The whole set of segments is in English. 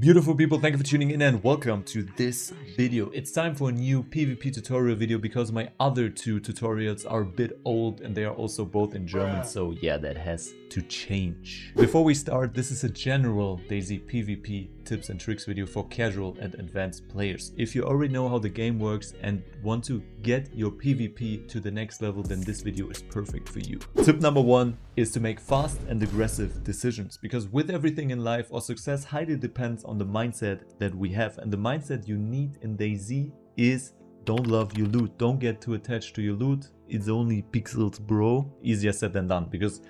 Beautiful people, thank you for tuning in and welcome to this video. It's time for a new PvP tutorial video because my other two tutorials are a bit old and they are also both in German, so yeah, that has to change. Before we start, this is a general DayZ PvP tips and tricks video for casual and advanced players. If you already know how the game works and want to get your PvP to the next level, then this video is perfect for you. Tip number one is to make fast and aggressive decisions, because with everything in life, our success highly depends on the mindset that we have, and the mindset you need in DayZ is don't love your loot, don't get too attached to your loot, it's only pixels bro. Easier said than done, because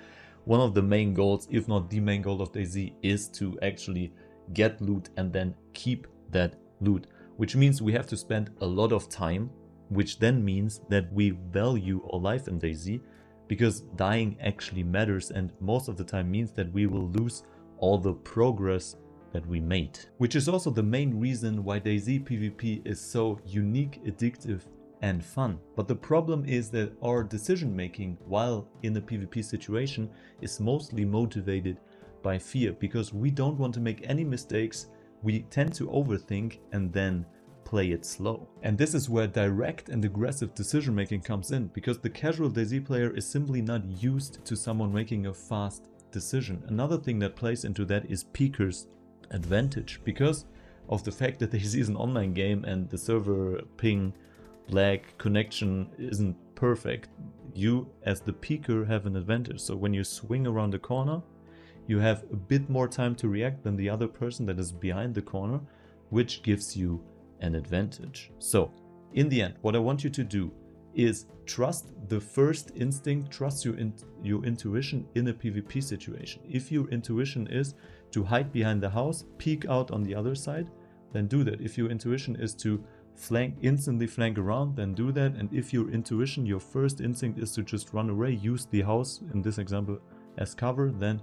one of the main goals, if not the main goal of DayZ, is to actually get loot and then keep that loot, which means we have to spend a lot of time, which then means that we value our life in DayZ, because dying actually matters and most of the time means that we will lose all the progress that we made. Which is also the main reason why DayZ PvP is so unique, addictive and fun. But the problem is that our decision making while in a PvP situation is mostly motivated by fear, because we don't want to make any mistakes, we tend to overthink and then play it slow. And this is where direct and aggressive decision making comes in, because the casual DayZ player is simply not used to someone making a fast decision. Another thing that plays into that is Peeker's advantage, because of the fact that DayZ is an online game and the server ping, lag, connection isn't perfect. You as the peeker have an advantage. So when you swing around the corner, you have a bit more time to react than the other person that is behind the corner, which gives you an advantage. So in the end, what I want you to do is trust the first instinct, trust your intuition in a PvP situation. If your intuition is to hide behind the house, peek out on the other side, then do that. If your intuition is to instantly flank around, then do that. And if your intuition, your first instinct is to just run away, use the house in this example as cover, then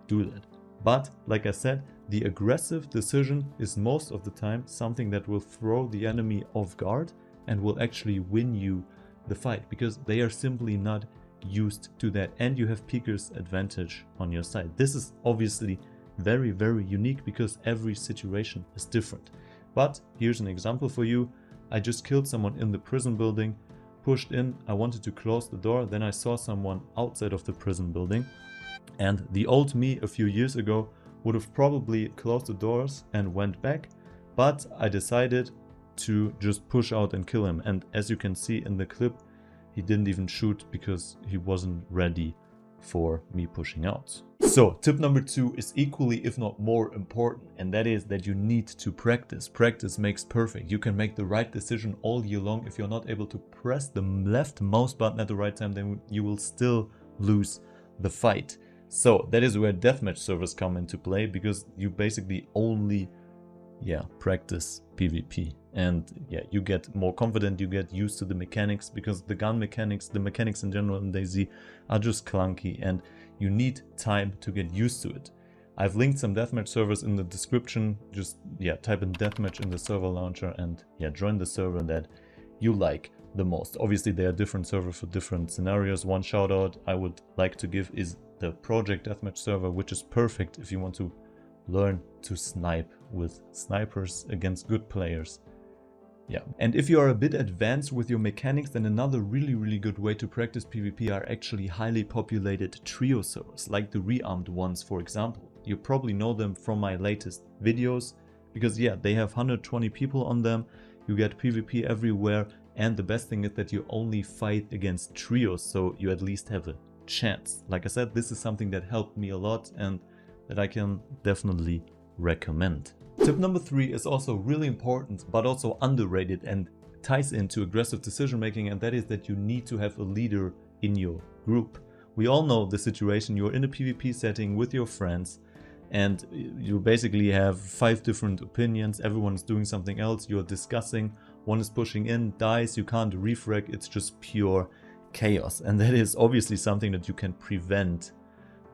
do that. But like I said, the aggressive decision is most of the time something that will throw the enemy off guard and will actually win you the fight, because they are simply not used to that and you have Peeker's advantage on your side. This is obviously very, very unique because every situation is different. But here's an example for you. I just killed someone in the prison building, pushed in, I wanted to close the door, then I saw someone outside of the prison building. And the old me a few years ago would have probably closed the doors and went back, but I decided to just push out and kill him. And as you can see in the clip, he didn't even shoot because he wasn't ready for me pushing out. So tip number two is equally, if not more important, and that is that you need to practice. Practice makes perfect. You can make the right decision all year long. If you're not able to press the left mouse button at the right time, then you will still lose the fight. So that is where deathmatch servers come into play, because you basically only practice PvP, and you get more confident, you get used to the mechanics, because the gun mechanics, the mechanics in general in DayZ are just clunky and you need time to get used to it. I've linked some deathmatch servers in the description. Just type in deathmatch in the server launcher and join the server that you like the most. Obviously there are different servers for different scenarios. One shout out I would like to give is the Project Deathmatch server, which is perfect if you want to learn to snipe with snipers against good players. And if you are a bit advanced with your mechanics, then another really good way to practice PvP are actually highly populated trio servers, like the rearmed ones, for example. You probably know them from my latest videos, because they have 120 people on them, you get PvP everywhere, and the best thing is that you only fight against trios, so you at least have a chance. Like I said, this is something that helped me a lot and that I can definitely recommend. Tip number three is also really important, but also underrated and ties into aggressive decision making, and that is that you need to have a leader in your group. We all know the situation. You're in a PvP setting with your friends and you basically have 5 different opinions, everyone's doing something else, you're discussing, one is pushing in, dies, you can't refrag, it's just pure chaos. And that is obviously something that you can prevent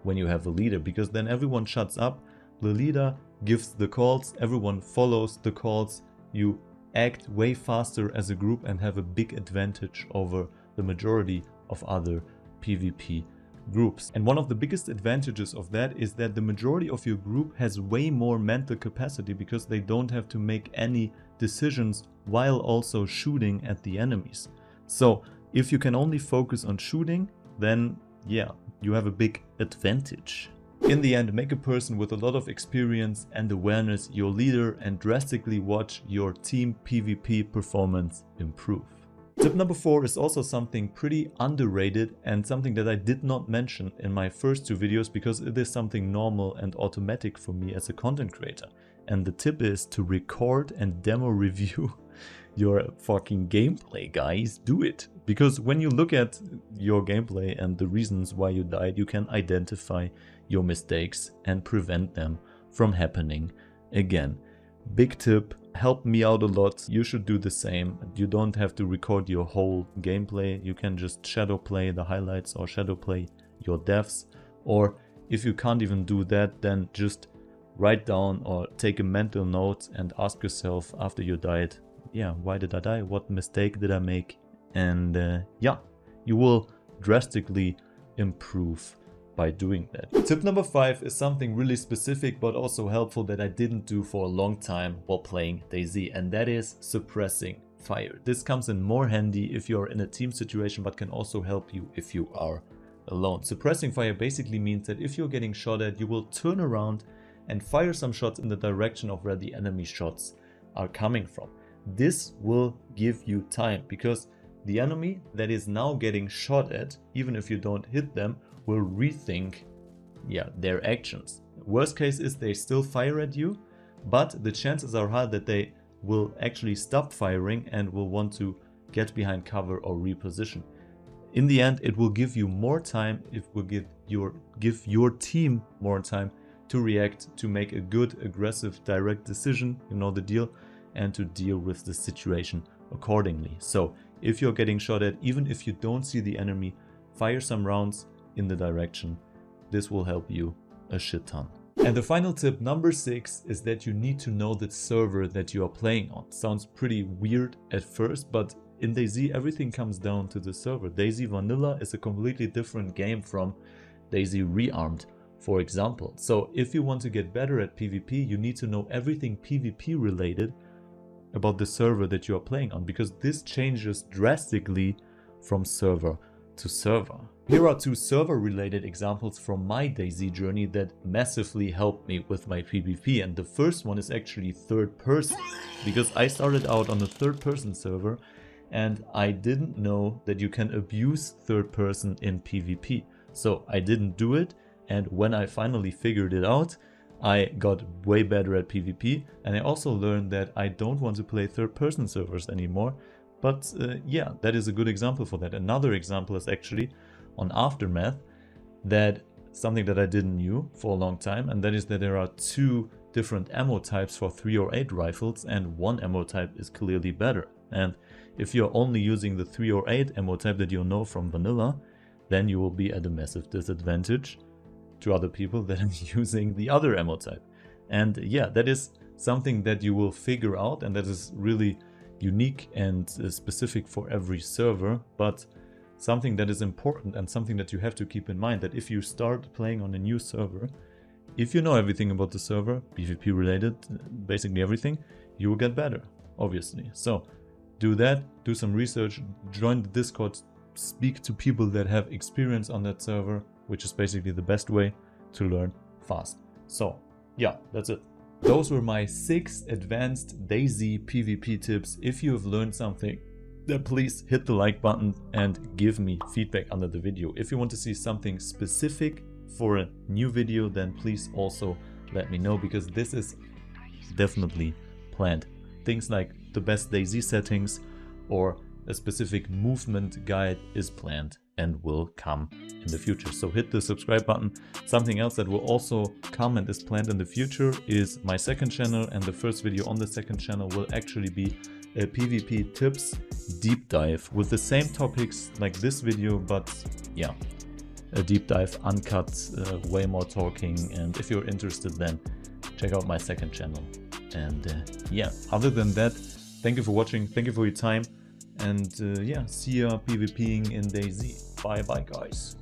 when you have a leader, because then everyone shuts up, the leader gives the calls, everyone follows the calls, you act way faster as a group and have a big advantage over the majority of other PvP groups. And one of the biggest advantages of that is that the majority of your group has way more mental capacity because they don't have to make any decisions while also shooting at the enemies. So if you can only focus on shooting, then yeah, you have a big advantage. In the end, make a person with a lot of experience and awareness your leader and drastically watch your team PvP performance improve. Tip number 4 is also something pretty underrated and something that I did not mention in my first 2 videos because it is something normal and automatic for me as a content creator. And the tip is to record and demo review your fucking gameplay, guys. Do it. Because when you look at your gameplay and the reasons why you died, you can identify your mistakes and prevent them from happening again. Big tip, helped me out a lot. You should do the same. You don't have to record your whole gameplay. You can just shadow play the highlights or shadow play your deaths. Or if you can't even do that, then just write down or take a mental note and ask yourself after you died, yeah, why did I die? What mistake did I make? And yeah, you will drastically improve by doing that. Tip number 5 is something really specific but also helpful that I didn't do for a long time while playing DayZ, and that is suppressing fire. This comes in more handy if you're in a team situation but can also help you if you are alone. Suppressing fire basically means that if you're getting shot at, you will turn around and fire some shots in the direction of where the enemy shots are coming from. This will give you time because the enemy that is now getting shot at, even if you don't hit them, will rethink their actions. Worst case is they still fire at you, but the chances are high that they will actually stop firing and will want to get behind cover or reposition. In the end, it will give you more time, it will give your team more time to react, to make a good, aggressive, direct decision, you know the deal, and to deal with the situation accordingly. So if you're getting shot at, even if you don't see the enemy, fire some rounds in the direction. This will help you a shit ton. And the final tip, number 6, is that you need to know the server that you are playing on. Sounds pretty weird at first, but in DayZ everything comes down to the server. DayZ Vanilla is a completely different game from DayZ Rearmed, for example. So if you want to get better at PvP, you need to know everything PvP related about the server that you are playing on, because this changes drastically from server to server. Here are 2 server related examples from my DayZ journey that massively helped me with my PvP, and the first one is actually third person, because I started out on a third person server and I didn't know that you can abuse third person in PvP. So I didn't do it, and when I finally figured it out, I got way better at PvP, and I also learned that I don't want to play third person servers anymore. But yeah, that is a good example for that. Another example is actually on Aftermath, that something that I didn't know for a long time, and that is that there are 2 different ammo types for 308 rifles, and one ammo type is clearly better. And if you're only using the 308 ammo type that you know from vanilla, then you will be at a massive disadvantage to other people that are using the other ammo type. And yeah, that is something that you will figure out, and that is really unique and specific for every server, but something that is important and something that you have to keep in mind, that if you start playing on a new server, if you know everything about the server, PvP related, basically everything, you will get better, obviously. So do that, do some research, join the Discord, speak to people that have experience on that server, which is basically the best way to learn fast. So yeah, that's it. Those were my 6 advanced DayZ PvP tips. If you have learned something, then please hit the like button and give me feedback under the video. If you want to see something specific for a new video, then please also let me know, because this is definitely planned. Things like the best DayZ settings or a specific movement guide is planned and will come in the future. So hit the subscribe button. Something else that will also come and is planned in the future is my second channel, and the first video on the second channel will actually be a PvP tips deep dive with the same topics like this video, but yeah, a deep dive, uncut, way more talking. And if you're interested, then check out my second channel. And yeah, other than that, thank you for watching, thank you for your time, and yeah, see ya PvPing in DayZ. Bye bye guys.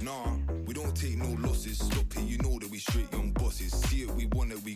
Nah, we don't take no losses. Stop it, you know that we straight young bosses. See it, we want it, we